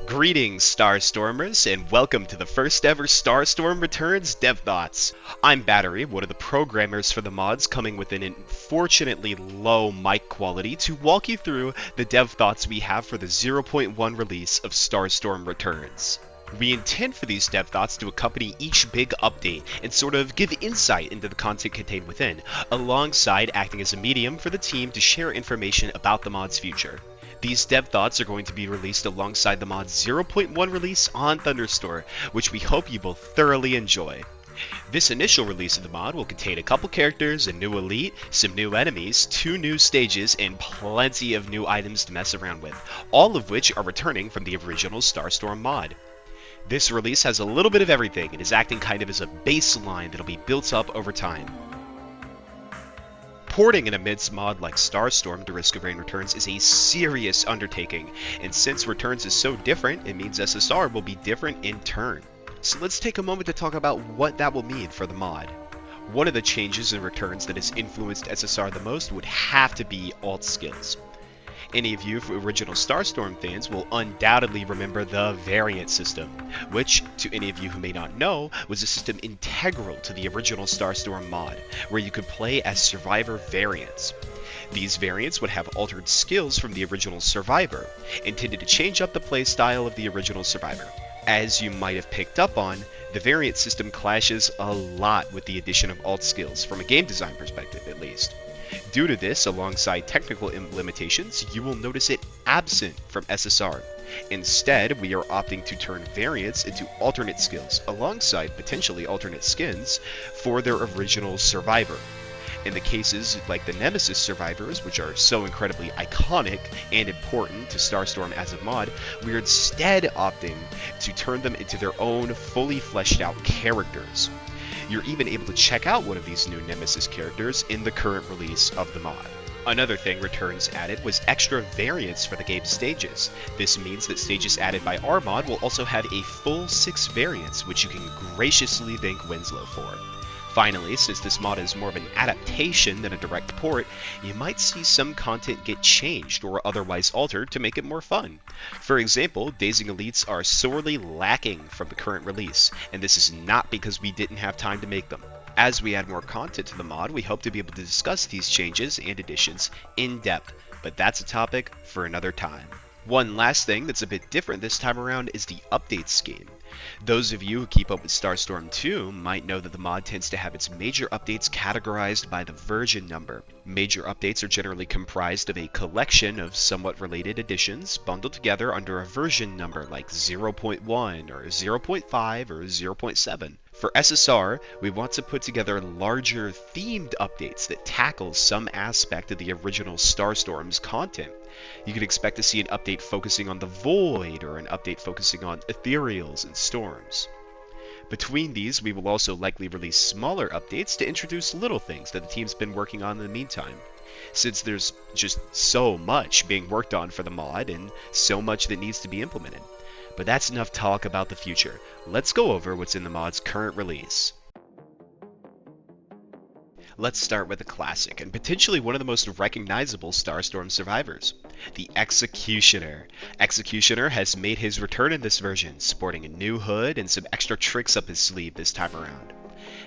Greetings, Starstormers, and welcome to the first ever Starstorm Returns Dev Thoughts. I'm Battery, one of the programmers for the mods, coming with an unfortunately low mic quality to walk you through the dev thoughts we have for the 0.1 release of Starstorm Returns. We intend for these dev thoughts to accompany each big update and sort of give insight into the content contained within, alongside acting as a medium for the team to share information about the mod's future. These dev thoughts are going to be released alongside the mod's 0.1 release on Thunderstore, which we hope you will thoroughly enjoy. This initial release of the mod will contain a couple characters, a new elite, some new enemies, 2 new stages, and plenty of new items to mess around with, all of which are returning from the original Starstorm mod. This release has a little bit of everything and is acting kind of as a baseline that'll be built up over time. Porting an immense mod like Starstorm to Risk of Rain Returns is a serious undertaking, and since Returns is so different, it means SSR will be different in turn. So let's take a moment to talk about what that will mean for the mod. One of the changes in Returns that has influenced SSR the most would have to be alt skills. Any of you original Starstorm fans will undoubtedly remember the variant system, which, to any of you who may not know, was a system integral to the original Starstorm mod, where you could play as survivor variants. These variants would have altered skills from the original survivor, intended to change up the playstyle of the original survivor. As you might have picked up on, the variant system clashes a lot with the addition of alt skills, from a game design perspective at least. Due to this, alongside technical limitations, you will notice it absent from SSR. Instead, we are opting to turn variants into alternate skills, alongside potentially alternate skins, for their original survivor. In the cases like the Nemesis survivors, which are so incredibly iconic and important to Starstorm as a mod, we are instead opting to turn them into their own fully fleshed out characters. You're even able to check out one of these new Nemesis characters in the current release of the mod. Another thing Returns added was extra variants for the game's stages. This means that stages added by our mod will also have a full 6 variants, which you can graciously thank Winslow for. Finally, since this mod is more of an adaptation than a direct port, you might see some content get changed or otherwise altered to make it more fun. For example, Dazing Elites are sorely lacking from the current release, and this is not because we didn't have time to make them. As we add more content to the mod, we hope to be able to discuss these changes and additions in depth, but that's a topic for another time. One last thing that's a bit different this time around is the update scheme. Those of you who keep up with Starstorm 2 might know that the mod tends to have its major updates categorized by the version number. Major updates are generally comprised of a collection of somewhat related additions bundled together under a version number like 0.1 or 0.5 or 0.7. For SSR, we want to put together larger themed updates that tackle some aspect of the original Starstorm's content. You can expect to see an update focusing on the Void, or an update focusing on ethereals and storms. Between these, we will also likely release smaller updates to introduce little things that the team's been working on in the meantime, since there's just so much being worked on for the mod and so much that needs to be implemented. But that's enough talk about the future. Let's go over what's in the mod's current release. Let's start with a classic, and potentially one of the most recognizable Starstorm survivors, the Executioner. Executioner has made his return in this version, sporting a new hood and some extra tricks up his sleeve this time around.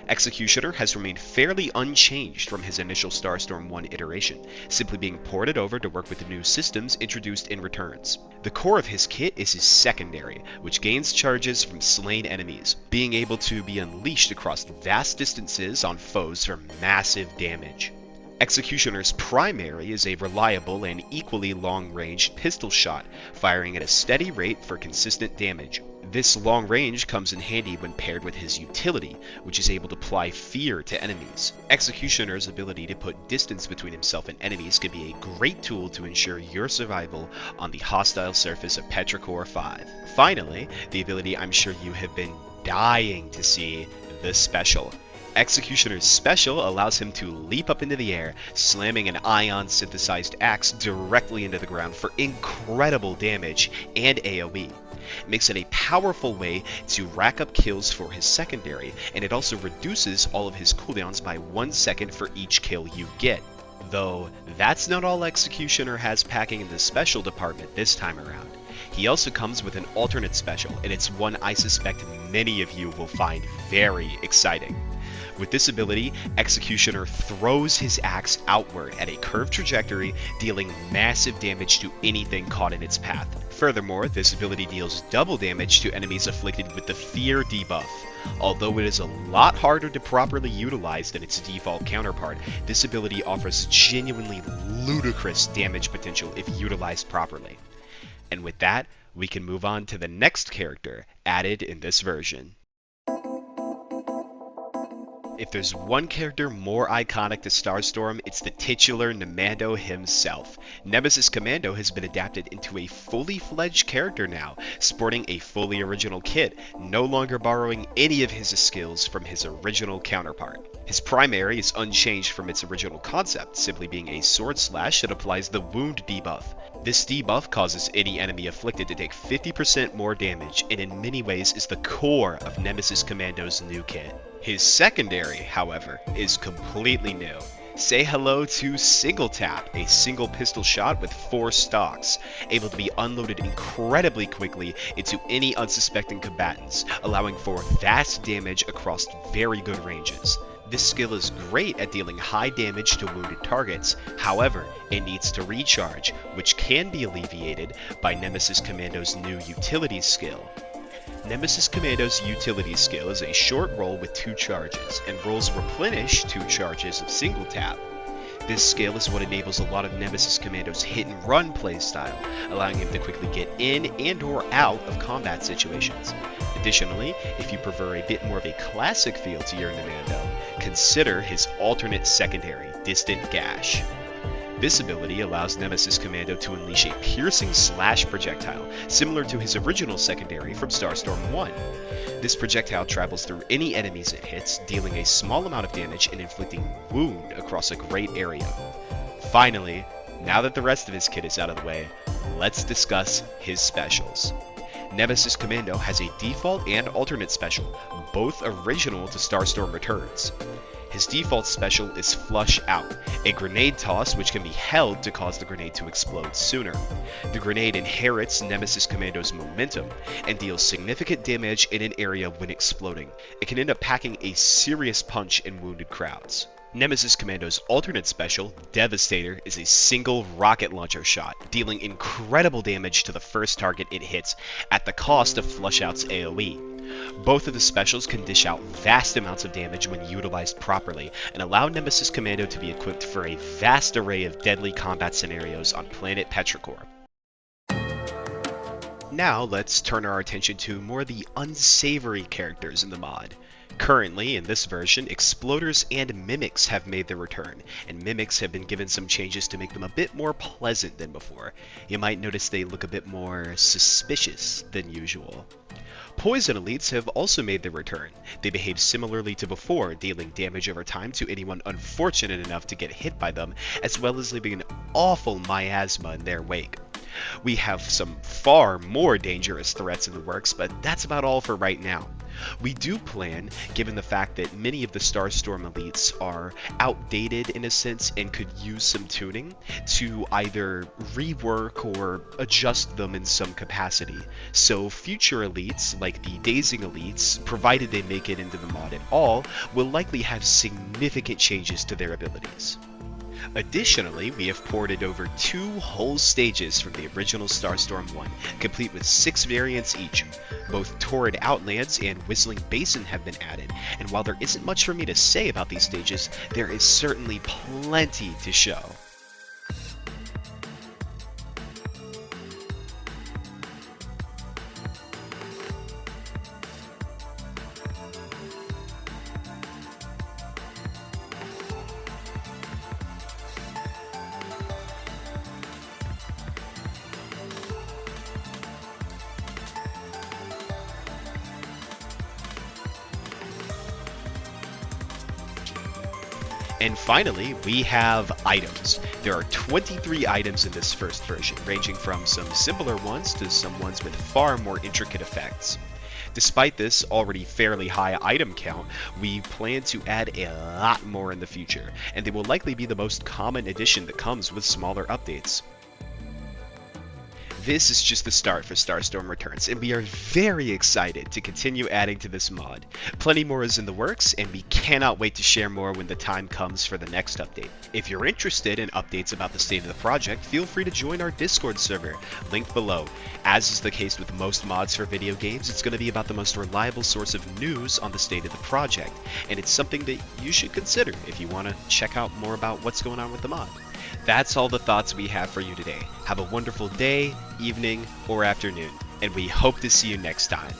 Executioner has remained fairly unchanged from his initial Starstorm 1 iteration, simply being ported over to work with the new systems introduced in Returns. The core of his kit is his secondary, which gains charges from slain enemies, being able to be unleashed across vast distances on foes for massive damage. Executioner's primary is a reliable and equally long-ranged pistol shot, firing at a steady rate for consistent damage. This long range comes in handy when paired with his utility, which is able to apply fear to enemies. Executioner's ability to put distance between himself and enemies can be a great tool to ensure your survival on the hostile surface of Petrichor 5. Finally, the ability I'm sure you have been dying to see, the Special. Executioner's Special allows him to leap up into the air, slamming an ion-synthesized axe directly into the ground for incredible damage and AoE. It makes it a powerful way to rack up kills for his secondary, and it also reduces all of his cooldowns by 1 second for each kill you get. Though, that's not all Executioner has packing in the special department this time around. He also comes with an alternate special, and it's one I suspect many of you will find very exciting. With this ability, Executioner throws his axe outward at a curved trajectory, dealing massive damage to anything caught in its path. Furthermore, this ability deals double damage to enemies afflicted with the Fear debuff. Although it is a lot harder to properly utilize than its default counterpart, this ability offers genuinely ludicrous damage potential if utilized properly. And with that, we can move on to the next character added in this version. If there's one character more iconic to Starstorm, it's the titular Nemando himself. Nemesis Commando has been adapted into a fully fledged character now, sporting a fully original kit, no longer borrowing any of his skills from his original counterpart. His primary is unchanged from its original concept, simply being a sword slash that applies the wound debuff. This debuff causes any enemy afflicted to take 50% more damage, and in many ways is the core of Nemesis Commando's new kit. His secondary, however, is completely new. Say hello to Single Tap, a single pistol shot with 4 stocks, able to be unloaded incredibly quickly into any unsuspecting combatants, allowing for vast damage across very good ranges. This skill is great at dealing high damage to wounded targets, however, it needs to recharge, which can be alleviated by Nemesis Commando's new Utilities skill. Nemesis Commando's Utility skill is a short roll with 2 charges, and rolls replenish 2 charges of Single Tap. This skill is what enables a lot of Nemesis Commando's hit and run playstyle, allowing him to quickly get in and or out of combat situations. Additionally, if you prefer a bit more of a classic feel to your Nemando, consider his alternate secondary, Distant Gash. This ability allows Nemesis Commando to unleash a piercing slash projectile, similar to his original secondary from Starstorm 1. This projectile travels through any enemies it hits, dealing a small amount of damage and inflicting wound across a great area. Finally, now that the rest of his kit is out of the way, let's discuss his specials. Nemesis Commando has a default and alternate special, both original to Starstorm Returns. His default special is Flush Out, a grenade toss which can be held to cause the grenade to explode sooner. The grenade inherits Nemesis Commando's momentum and deals significant damage in an area when exploding. It can end up packing a serious punch in wounded crowds. Nemesis Commando's alternate special, Devastator, is a single rocket launcher shot, dealing incredible damage to the first target it hits at the cost of Flush Out's AoE. Both of the specials can dish out vast amounts of damage when utilized properly, and allow Nemesis Commando to be equipped for a vast array of deadly combat scenarios on planet Petrichor. Now let's turn our attention to more of the unsavory characters in the mod. Currently, in this version, Exploders and Mimics have made their return, and Mimics have been given some changes to make them a bit more pleasant than before. You might notice they look a bit more suspicious than usual. Poison Elites have also made their return. They behave similarly to before, dealing damage over time to anyone unfortunate enough to get hit by them, as well as leaving an awful miasma in their wake. We have some far more dangerous threats in the works, but that's about all for right now. We do plan, given the fact that many of the Starstorm elites are outdated in a sense and could use some tuning, to either rework or adjust them in some capacity. So future elites, like the Dazing elites, provided they make it into the mod at all, will likely have significant changes to their abilities. Additionally, we have ported over 2 whole stages from the original Starstorm 1, complete with 6 variants each. Both Torrid Outlands and Whistling Basin have been added, and while there isn't much for me to say about these stages, there is certainly plenty to show. And finally, we have items. There are 23 items in this first version, ranging from some simpler ones to some ones with far more intricate effects. Despite this already fairly high item count, we plan to add a lot more in the future, and they will likely be the most common addition that comes with smaller updates. This is just the start for Starstorm Returns, and we are very excited to continue adding to this mod. Plenty more is in the works, and we cannot wait to share more when the time comes for the next update. If you're interested in updates about the state of the project, feel free to join our Discord server, linked below. As is the case with most mods for video games, it's going to be about the most reliable source of news on the state of the project, and it's something that you should consider if you want to check out more about what's going on with the mod. That's all the thoughts we have for you today. Have a wonderful day, evening, or afternoon, and we hope to see you next time.